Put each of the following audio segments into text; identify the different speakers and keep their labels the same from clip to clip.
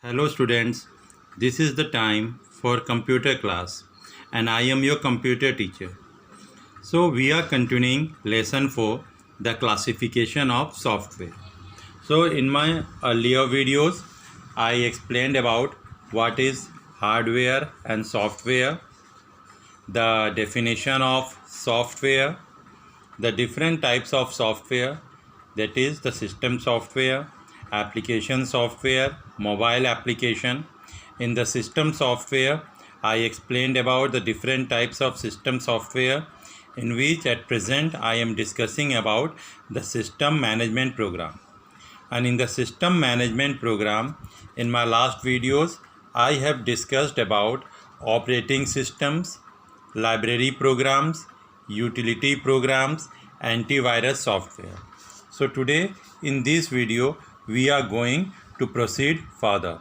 Speaker 1: Hello students, this is the time for computer class and I am your computer teacher. So we are continuing lesson 4, the classification of software. So in my earlier videos, I explained about what is hardware and software, the definition of software, the different types of software, that is the system software, application software, mobile application. In the system software, I explained about the different types of system software, in which at present I am discussing about the system management program. And in the system management program, in my last videos, I have discussed about operating systems, library programs, utility programs, antivirus software. So today in this video we are going to proceed further.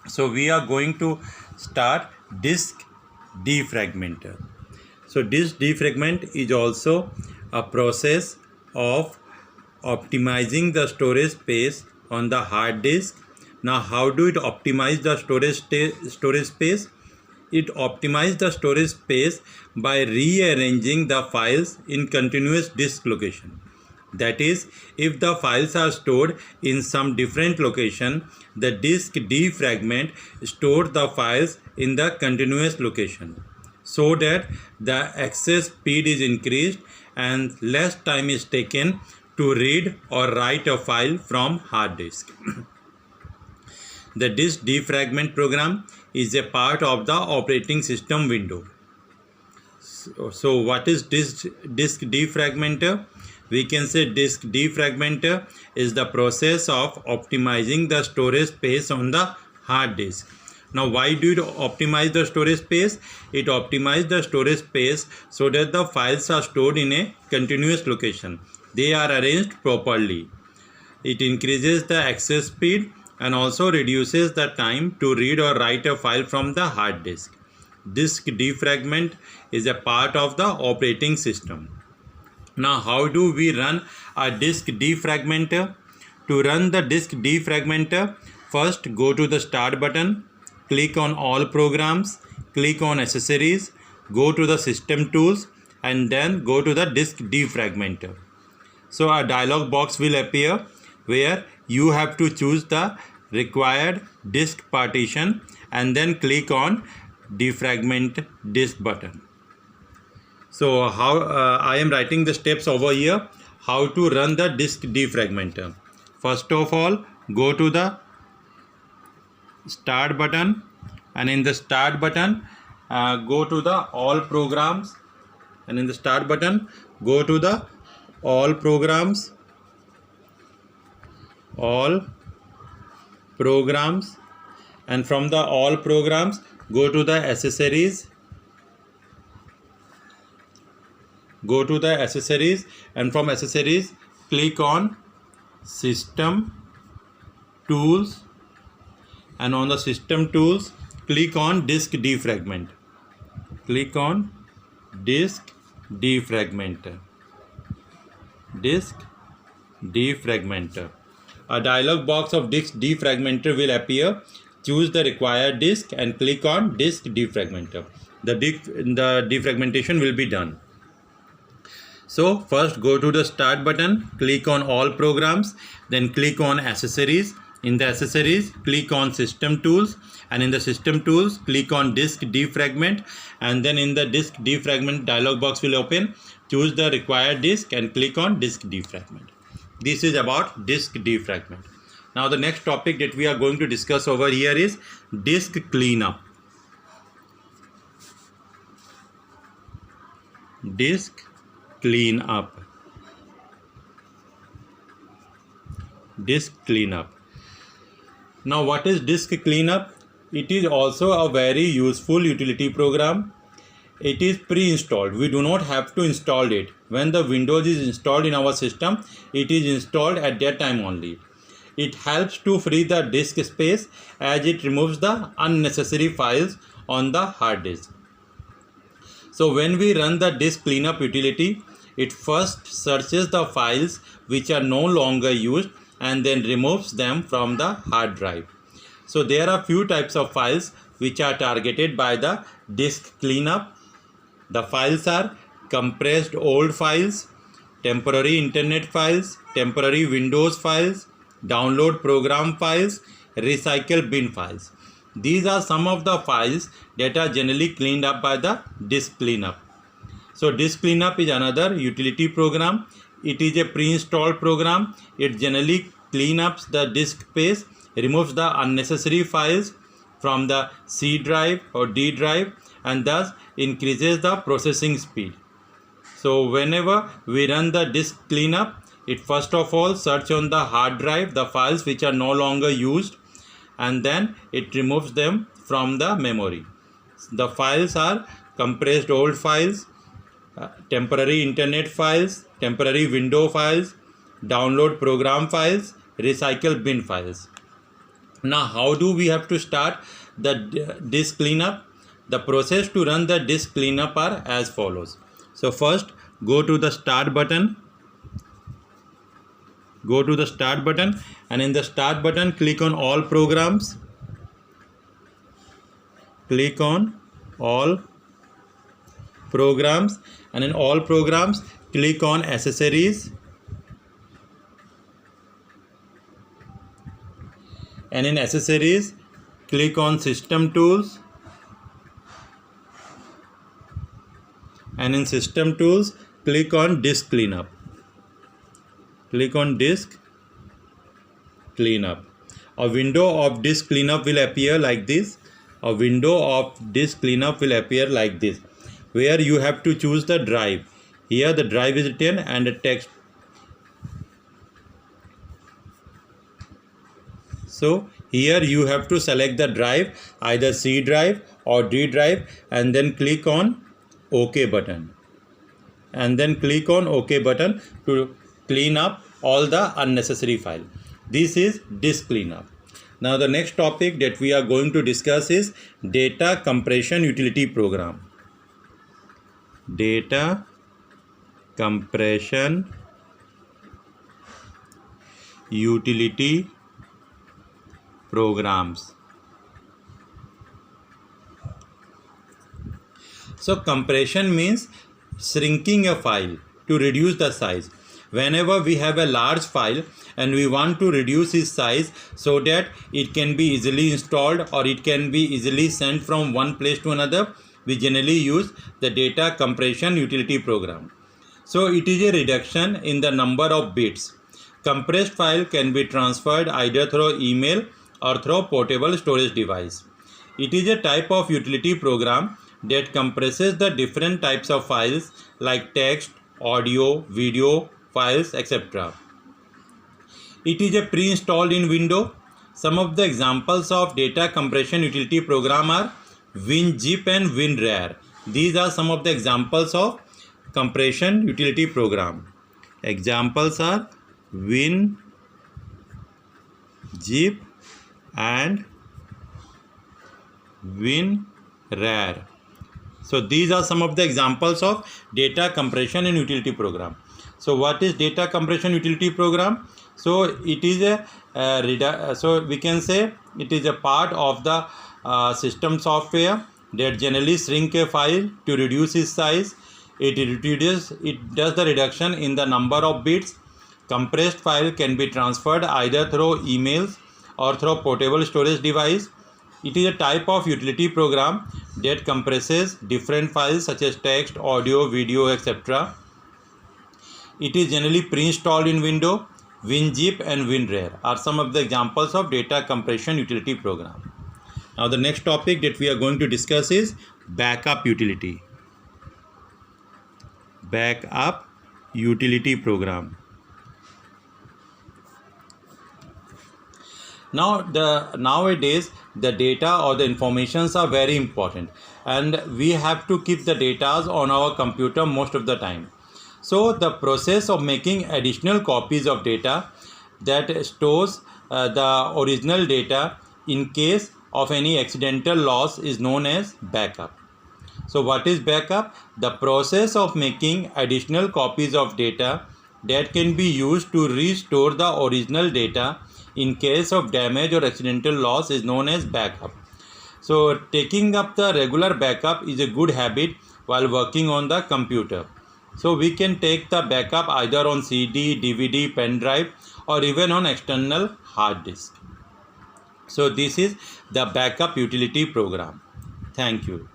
Speaker 1: So we are going to start disk defragmenter. So disk defragment is also a process of optimizing the storage space on the hard disk. Now how do it optimize the storage space? It optimizes the storage space by rearranging the files in continuous disk location. That is, if the files are stored in some different location, the disk defragment stores the files in the continuous location, so that the access speed is increased and less time is taken to read or write a file from hard disk. The disk defragment program is a part of the operating system window. So what is disk defragmenter? We can say disk defragmenter is the process of optimizing the storage space on the hard disk. Now why do it optimize the storage space? It optimizes the storage space so that the files are stored in a continuous location. They are arranged properly. It increases the access speed and also reduces the time to read or write a file from the hard disk. Disk defragment is a part of the operating system. Now how do we run a disk defragmenter? To run the disk defragmenter, first go to the start button, click on all programs, click on accessories, go to the system tools and then go to the disk defragmenter. So a dialog box will appear where you have to choose the required disk partition and then click on defragment disk button. So how I am writing the steps over here, how to run the disk defragmenter. First of all, go to the start button and in the start button go to the all programs, and in the start button go to the all programs, and from the all programs go to the accessories, and from accessories click on system tools, and on the system tools click on disk defragment. A dialog box of disk defragmenter will appear. Choose the required disk and click on disk defragmenter. The defragmentation will be done. So first go to the start button, click on all programs, then click on accessories. In the accessories click on system tools, and in the system tools click on disk defragment, and then in the disk defragment dialog box will open. Choose the required disk and click on disk defragment. This is about disk defragment. Now the next topic that we are going to discuss over here is disk cleanup. Disk cleanup. Now what is disk cleanup? It is also a very useful utility program. It is pre-installed. We do not have to install it. When the Windows is installed in our system, it is installed at that time only. It helps to free the disk space as it removes the unnecessary files on the hard disk. So when we run the disk cleanup utility, it first searches the files which are no longer used and then removes them from the hard drive. So there are few types of files which are targeted by the disk cleanup. The files are compressed old files, temporary internet files, temporary Windows files, download program files, recycle bin files. These are some of the files that are generally cleaned up by the disk cleanup. So disk cleanup is another utility program. It is a pre-installed program. It generally cleans up the disk space, removes the unnecessary files from the C drive or D drive, and thus increases the processing speed. So whenever we run the disk cleanup, it first of all search on the hard drive the files which are no longer used, and then it removes them from the memory. The files are compressed old files, temporary internet files, temporary window files, download program files, recycle bin files. Now how do we have to start the disk cleanup? The process to run the disk cleanup are as follows. So first, go to the start button. Go to the start button, and in the start button click on all programs. Click on all programs, and in all programs click on accessories, and in accessories click on system tools, and in system tools click on disk cleanup. Click on disk cleanup. A window of disk cleanup will appear like this. A window of disk cleanup will appear like this, where you have to choose the drive. Here the drive is written and the text. So here you have to select the drive, either C drive or D drive, and then click on OK button. And then click on OK button to clean up all the unnecessary file. This is disk cleanup. Now the next topic that we are going to discuss is data compression utility program. Data compression utility programs. So compression means shrinking a file to reduce the size. Whenever we have a large file and we want to reduce its size so that it can be easily installed or it can be easily sent from one place to another, we generally use the data compression utility program. So it is a reduction in the number of bits. Compressed file can be transferred either through email or through portable storage device. It is a type of utility program that compresses the different types of files like text, audio, video, files, etc. It is a pre-installed in Windows. Some of the examples of data compression utility program are WinZip and WinRAR. These are some of the examples of compression utility program. Examples are WinZip and WinRAR. So these are some of the examples of data compression and utility program. So what is data compression utility program? So it is so we can say it is a part of the system software that generally shrink a file to reduce its size. It does the reduction in the number of bits. Compressed file can be transferred either through emails or through portable storage device. It is a type of utility program that compresses different files such as text, audio, video, etc. It is generally pre-installed in Windows. WinZip and WinRAR are some of the examples of data compression utility program. Now the next topic that we are going to discuss is backup utility. Backup utility program. Nowadays the data or the informations are very important, and we have to keep the data on our computer most of the time. So the process of making additional copies of data that stores the original data in case of any accidental loss is known as backup. So what is backup? The process of making additional copies of data that can be used to restore the original data in case of damage or accidental loss is known as backup. So taking up the regular backup is a good habit while working on the computer. So we can take the backup either on CD, DVD, pen drive, or even on external hard disk. So this is the backup utility program. Thank you.